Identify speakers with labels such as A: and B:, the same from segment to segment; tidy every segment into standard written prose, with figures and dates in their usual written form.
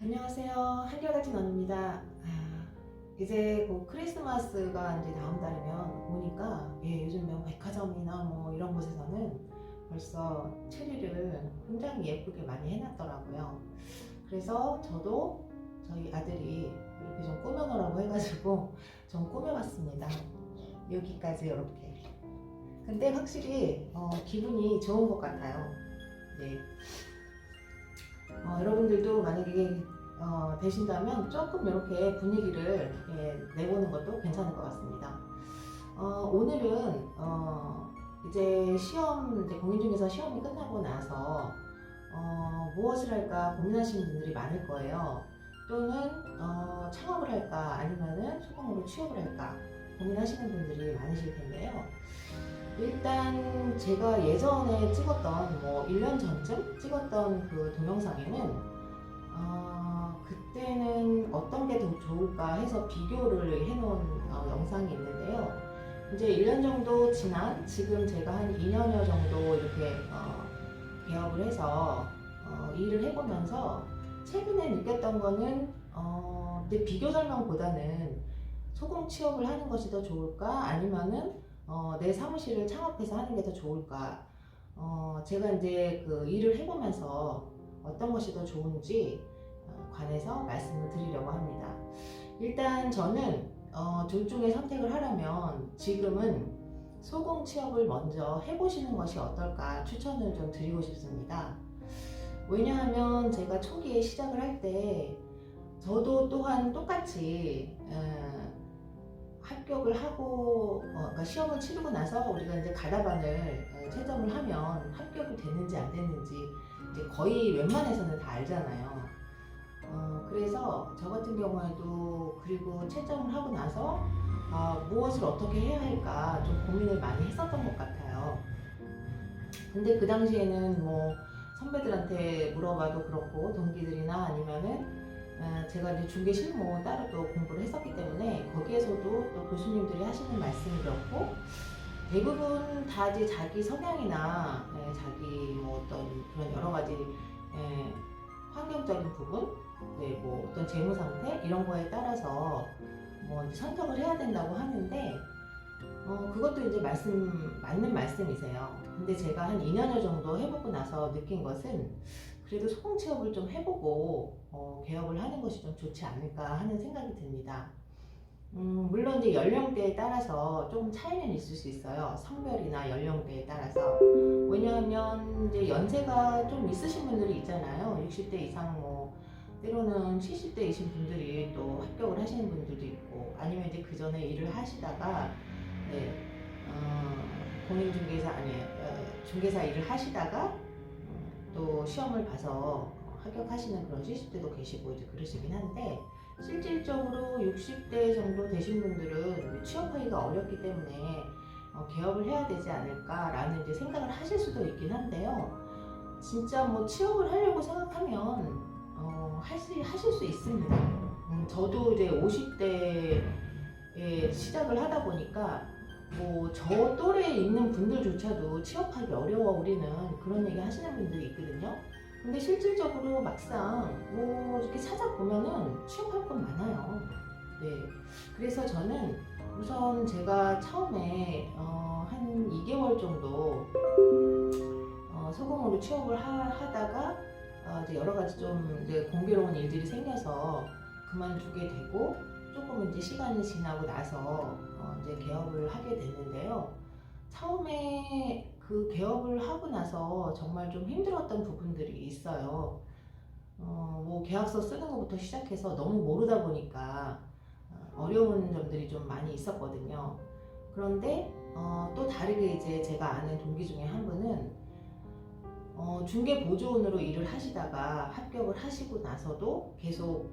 A: 안녕하세요. 한결같은 언니입니다. 이제 곧 크리스마스가 이제 다음 달이면 오니까 요즘 뭐 백화점이나 뭐 이런 곳에서는 벌써 트리를 굉장히 예쁘게 많이 해놨더라고요. 그래서 저도 저희 아들이 이렇게 좀 꾸며놓으라고 해가지고 좀 꾸며봤습니다. 여기까지 이렇게. 근데 확실히 기분이 좋은 것 같아요. 네. 여러분들도 만약에 되신다면 조금 이렇게 분위기를 내보는 것도 괜찮을 것 같습니다. 오늘은 이제 공인중개사 시험이 끝나고 나서 무엇을 할까 고민하시는 분들이 많을 거예요. 또는 창업을 할까 아니면은 소금으로 취업을 할까 고민하시는 분들이 많으실 텐데요. 일단 제가 예전에 찍었던 1년 전쯤 찍었던 그 동영상에는 그때는 어떤 게 더 좋을까 해서 비교를 해놓은 영상이 있는데요. 이제 1년 정도 지난 지금 제가 한 2년여 정도 이렇게 개업을 해서 일을 해보면서 최근에 느꼈던 거는 근데 비교 설명보다는 소금 취업을 하는 것이 더 좋을까 아니면은 내 사무실을 창업해서 하는 게 더 좋을까? 제가 이제 그 일을 해보면서 어떤 것이 더 좋은지 관해서 말씀을 드리려고 합니다. 일단 저는 둘 중에 선택을 하라면 지금은 소금 취업을 먼저 해보시는 것이 어떨까 추천을 좀 드리고 싶습니다. 왜냐하면 제가 초기에 시작을 할 때 저도 또한 똑같이 합격을 하고 그러니까 시험을 치르고 나서 우리가 이제 가다반을 채점을 하면 합격이 됐는지 안 됐는지 이제 거의 웬만해서는 다 알잖아요. 그래서 저 같은 경우에도 그리고 채점을 하고 나서 무엇을 어떻게 해야 할까 좀 고민을 많이 했었던 것 같아요. 근데 그 당시에는 뭐 선배들한테 물어봐도 그렇고 동기들이나 아니면은 제가 이제 중개 실무 따로 또 공부를 했었기 때문에 거기에서도 또 교수님들이 하시는 말씀이 그렇고 대부분 다 이제 자기 성향이나 자기 뭐 어떤 그런 여러 가지 환경적인 부분, 뭐 어떤 재무 상태 이런 거에 따라서 뭐 이제 선택을 해야 된다고 하는데 그것도 이제 맞는 말씀이세요. 근데 제가 한 2년여 정도 해보고 나서 느낀 것은 그래도 소금 취업을 좀 해보고 개업을 하는 것이 좀 좋지 않을까 하는 생각이 듭니다. 물론 이제 연령대에 따라서 조금 차이는 있을 수 있어요. 성별이나 연령대에 따라서. 왜냐하면 이제 연세가 좀 있으신 분들이 있잖아요. 60대 이상 때로는 70대이신 분들이 또 합격을 하시는 분들도 있고 아니면 이제 그 전에 일을 하시다가 공인중개사 중개사 일을 하시다가 또 시험을 봐서 합격하시는 그런 70대도 계시고 이제 그러시긴 한데 실질적으로 60대 정도 되신 분들은 취업하기가 어렵기 때문에 개업을 해야 되지 않을까라는 이제 생각을 하실 수도 있긴 한데요. 진짜 뭐 취업을 하려고 생각하면 하실 수 있습니다. 저도 이제 50대에 시작을 하다 보니까 뭐 저 또래에 있는 분들조차도 취업하기 어려워 우리는 그런 얘기 하시는 분들이 있거든요. 근데 실질적으로 막상 뭐 이렇게 찾아보면은 취업할 건 많아요. 네. 그래서 저는 우선 제가 처음에 한 2개월 정도 소금으로 취업을 하다가 이제 여러 가지 좀 이제 공교로운 일들이 생겨서 그만두게 되고 조금 이제 시간이 지나고 나서 이제 개업을 하게 됐는데요. 처음에 그 개업을 하고 나서 정말 좀 힘들었던 부분들이 있어요. 뭐 계약서 쓰는 것부터 시작해서 너무 모르다 보니까 어려운 점들이 좀 많이 있었거든요. 그런데 또 다르게 이제 제가 아는 동기 중에 한 분은 중개 보조원으로 일을 하시다가 합격을 하시고 나서도 계속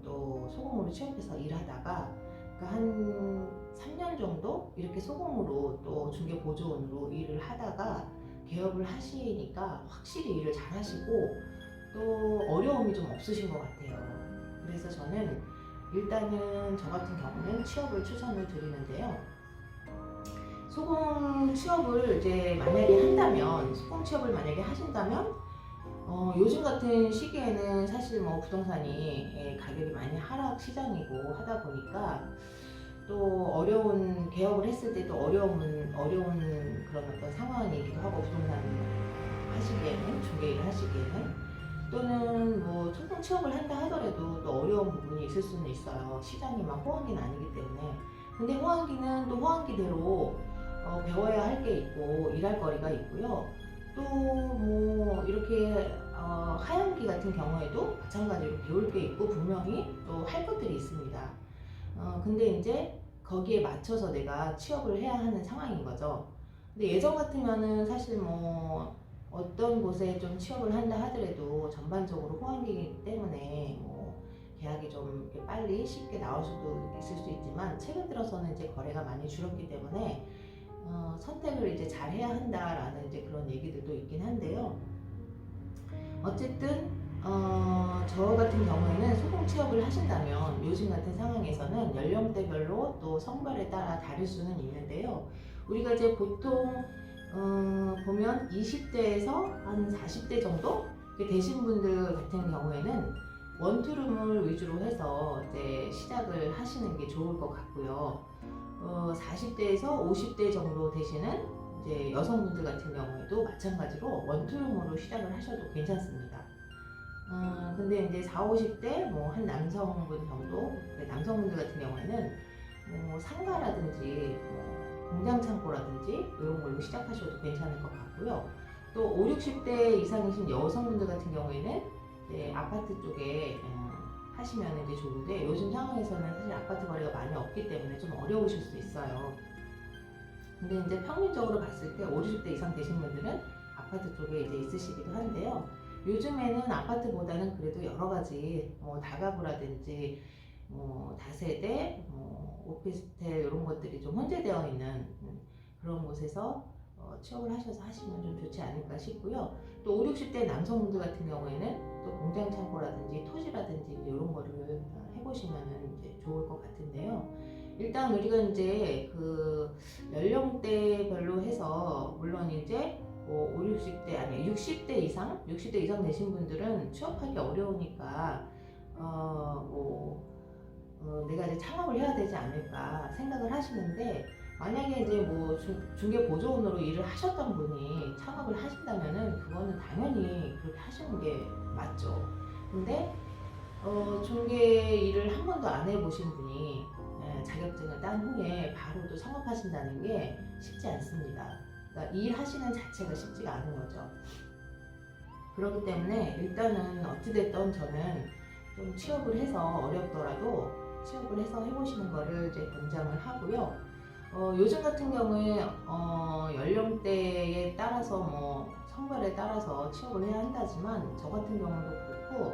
A: 또 소금으로 취업해서 일하다가 한 3년 정도 이렇게 소금으로 또 중개 보조원으로 일을 하다가 개업을 하시니까 확실히 일을 잘 하시고 또 어려움이 좀 없으신 것 같아요. 그래서 저는 일단은 저 같은 경우는 취업을 추천을 드리는데요. 소금 취업을 이제 만약에 한다면, 소금 취업을 만약에 하신다면 요즘 같은 시기에는 사실 뭐 부동산이 가격이 많이 하락 시장이고 하다 보니까 또 어려운 개업을 했을 때 또 어려운 그런 어떤 상황이기도 하고 부동산 하시기에는 중개 일을 하시기에는 또는 뭐 초봉 취업을 한다 하더라도 또 어려운 부분이 있을 수는 있어요. 시장이 막 호황기는 아니기 때문에. 근데 호황기는 또 호황기대로 배워야 할 게 있고 일할 거리가 있고요. 또 뭐 이렇게 하얀기 같은 경우에도 마찬가지로 배울 게 있고 분명히 또 할 것들이 있습니다. 근데 이제 거기에 맞춰서 내가 취업을 해야 하는 상황인 거죠. 근데 예전 같으면은 사실 뭐 어떤 곳에 좀 취업을 한다 하더라도 전반적으로 호황기이기 때문에 뭐 계약이 좀 이렇게 빨리 쉽게 나올 수도 있을 수 있지만 최근 들어서는 이제 거래가 많이 줄었기 때문에 선택을 이제 잘 해야 한다라는 이제 그런 얘기들도 있긴 한데요. 어쨌든 저 같은 경우에는 소공 취업을 하신다면 요즘 같은 상황에서는 연령대별로 또 성별에 따라 다를 수는 있는데요. 우리가 이제 보통 보면 20대에서 한 40대 정도 되신 분들 같은 경우에는 원투룸을 위주로 해서 이제 시작을 하시는 게 좋을 것 같고요. 40대에서 50대 정도 되시는 이제 여성분들 같은 경우에도 마찬가지로 원투룸으로 시작을 하셔도 괜찮습니다. 근데 이제 40, 50대 뭐 한 남성분 정도, 남성분들 같은 경우에는 뭐 상가라든지 뭐 공장 창고라든지 이런 걸로 시작하셔도 괜찮을 것 같고요. 또 5, 60대 이상이신 여성분들 같은 경우에는 이제 아파트 쪽에 하시면 이제 좋은데 요즘 상황에서는 사실 아파트 거래가 많이 없기 때문에 좀 어려우실 수 있어요. 근데 이제 평균적으로 봤을 때 5, 60대 이상 되신 분들은 아파트 쪽에 이제 있으시기도 한데요. 요즘에는 아파트보다는 그래도 여러 가지 뭐 다가구라든지 뭐 다세대, 뭐 오피스텔 이런 것들이 좀 혼재되어 있는 그런 곳에서 취업을 하셔서 하시면 좀 좋지 않을까 싶고요. 또 5, 60대 남성분들 같은 경우에는 또 공장 창고라든지 토지라든지 이런 거를 해보시면 이제 좋을 것 같은데요. 일단 우리가 이제 그 연령대별로 해서 물론 이제 뭐 5, 60대 아니 60대 이상, 60대 이상 되신 분들은 취업하기 어려우니까 내가 이제 창업을 해야 되지 않을까 생각을 하시는데 만약에 이제 뭐 중개 보조원으로 일을 하셨던 분이 창업을 하신다면은 그거는 당연히 그렇게 하시는 게 맞죠. 근데 중개 일을 한 번도 안 해보신 분이 자격증을 딴 후에 바로 또 창업하신다는 게 쉽지 않습니다. 그러니까 일하시는 자체가 쉽지가 않은 거죠. 그렇기 때문에 일단은 어찌됐든 저는 좀 취업을 해서 어렵더라도 취업을 해서 해보시는 거를 이제 권장을 하고요. 요즘 같은 경우에 연령대에 따라서 뭐 성별에 따라서 취업을 해야 한다지만 저 같은 경우도 그렇고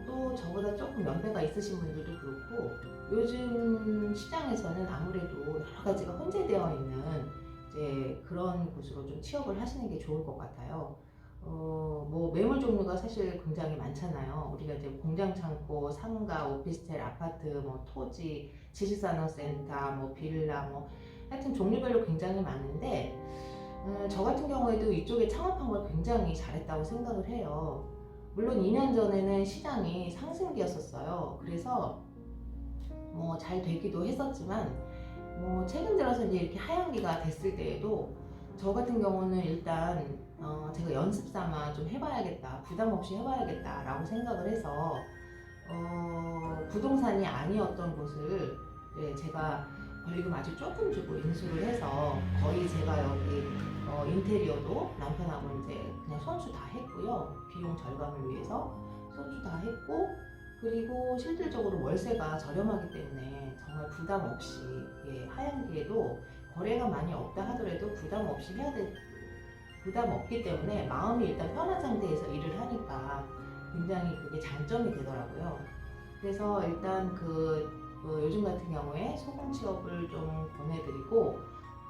A: 또 저보다 조금 연배가 있으신 분들도 그렇고 요즘 시장에서는 아무래도 여러 가지가 혼재되어 있는 이제 그런 곳으로 좀 취업을 하시는 게 좋을 것 같아요. 뭐 매물 종류가 사실 굉장히 많잖아요. 우리가 이제 공장 창고, 상가, 오피스텔, 아파트, 뭐 토지, 지식산업센터, 뭐 빌라, 뭐 하여튼 종류별로 굉장히 많은데 저 같은 경우에도 이쪽에 창업한 걸 굉장히 잘했다고 생각을 해요. 물론 2년 전에는 시장이 상승기였었어요. 그래서 뭐 잘 되기도 했었지만 뭐 최근 들어서 이제 이렇게 하향기가 됐을 때에도 저 같은 경우는 일단 제가 연습 삼아 좀 해봐야겠다, 부담 없이 해봐야겠다 라고 생각을 해서 부동산이 아니었던 곳을 제가 권리금 아주 조금 주고 인수를 해서 거의 제가 여기 인테리어도 남편하고 이제 그냥 손수 다 했고요. 비용 절감을 위해서 손수 다 했고 그리고 실질적으로 월세가 저렴하기 때문에 정말 부담 없이 하얀기에도 거래가 많이 없다 하더라도 부담 없이 부담 없기 때문에 마음이 일단 편한 상태에서 일을 하니까 굉장히 그게 장점이 되더라고요. 그래서 일단 요즘 같은 경우에 소공 취업을 좀 권해드리고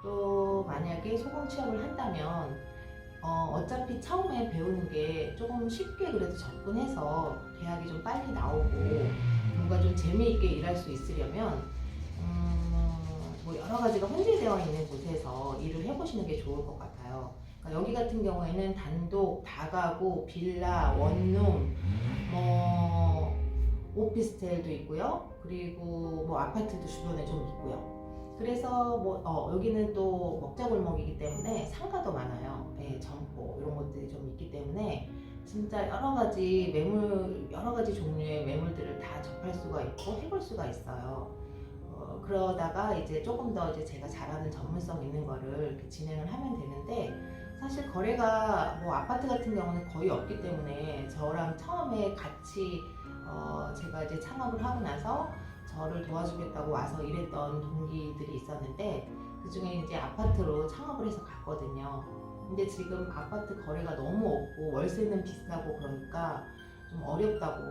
A: 또 만약에 소공 취업을 한다면 어차피 처음에 배우는 게 조금 쉽게 그래도 접근해서 계약이 좀 빨리 나오고 뭔가 좀 재미있게 일할 수 있으려면 뭐 여러 가지가 혼재되어 있는 곳에서 일을 해보시는 게 좋을 것 같아요. 그러니까 여기 같은 경우에는 단독, 다가구, 빌라, 원룸, 뭐 오피스텔도 있고요. 그리고 뭐 아파트도 주변에 좀 있고요. 그래서 뭐 여기는 또 먹자골목이기 때문에 상가도 많아요. 예, 점포 이런 것들이 좀 있기 때문에 진짜 여러 가지 매물, 여러 가지 종류의 매물들을 다 접할 수가 있고 해볼 수가 있어요. 그러다가 이제 조금 더 이제 제가 잘하는 전문성 있는 거를 이렇게 진행을 하면 되는데, 사실 거래가 뭐 아파트 같은 경우는 거의 없기 때문에 저랑 처음에 같이 제가 이제 창업을 하고 나서 저를 도와주겠다고 와서 일했던 동기들이 있었는데, 그 중에 이제 아파트로 창업을 해서 갔거든요. 근데 지금 아파트 거래가 너무 없고 월세는 비싸고 그러니까 좀 어렵다고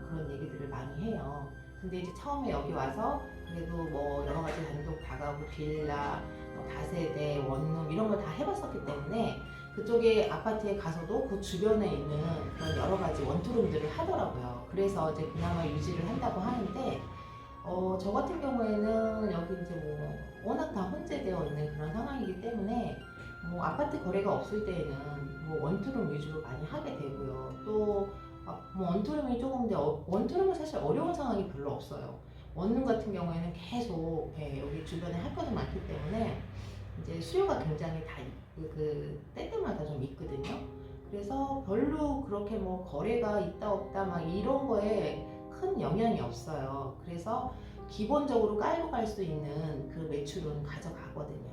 A: 그런 얘기들을 많이 해요. 근데 이제 처음에 여기 와서 그래도 뭐 여러 가지 단독 다가구, 빌라, 뭐 다세대, 원룸 이런 걸 다 해봤었기 때문에 그쪽에 아파트에 가서도 그 주변에 있는 그런 여러 가지 원투룸들을 하더라고요. 그래서 이제 그나마 유지를 한다고 하는데, 저 같은 경우에는 여기 이제 뭐 워낙 다 혼재되어 있는 그런 상황이기 때문에 뭐 아파트 거래가 없을 때에는 뭐 원투룸 위주로 많이 하게 되고요. 또 뭐 원투룸이 조금 더 원투룸은 사실 어려운 상황이 별로 없어요. 원룸 같은 경우에는 계속 여기 주변에 할 것도 많기 때문에 이제 수요가 굉장히 다 때때마다 좀 있거든요. 그래서 별로 그렇게 뭐 거래가 있다 없다 막 이런 거에 큰 영향이 없어요. 그래서 기본적으로 깔고 갈 수 있는 그 매출은 가져가거든요.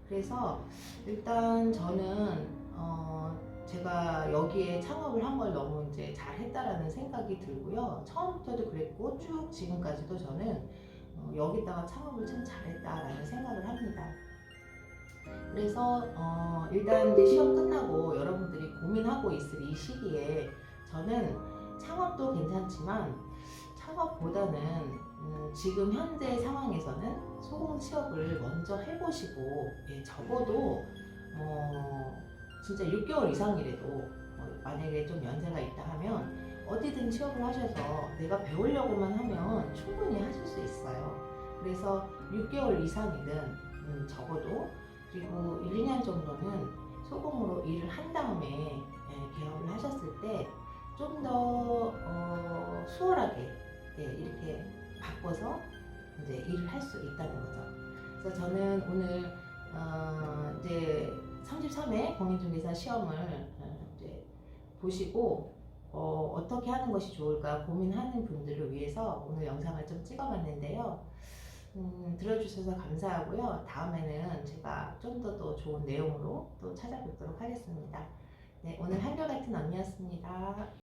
A: 그래서 일단 저는 제가 여기에 창업을 한 걸 너무 이제 잘했다라는 생각이 들고요. 처음부터도 그랬고 쭉 지금까지도 저는 여기다가 창업을 참 잘했다라는 생각을 합니다. 그래서 일단 이제 시험 끝나고 여러분들이 고민하고 있을 이 시기에 저는 창업도 괜찮지만 창업보다는 지금 현재 상황에서는 소공 취업을 먼저 해보시고, 적어도 진짜 6개월 이상이라도 만약에 좀 연세가 있다 하면 어디든 취업을 하셔서 내가 배우려고만 하면 충분히 하실 수 있어요. 그래서 6개월 이상이든 적어도, 그리고 1, 2년 정도는 소공으로 일을 한 다음에 개업을 하셨을 때 좀 더 수월하게 이렇게 바꿔서 이제 일을 할 수 있다는 거죠. 그래서 저는 오늘 이제 33회 공인중개사 시험을 이제 보시고 어떻게 하는 것이 좋을까 고민하는 분들을 위해서 오늘 영상을 좀 찍어봤는데요. 들어주셔서 감사하고요. 다음에는 제가 좀 더 좋은 내용으로 또 찾아뵙도록 하겠습니다. 네, 오늘 한결같은 언니였습니다.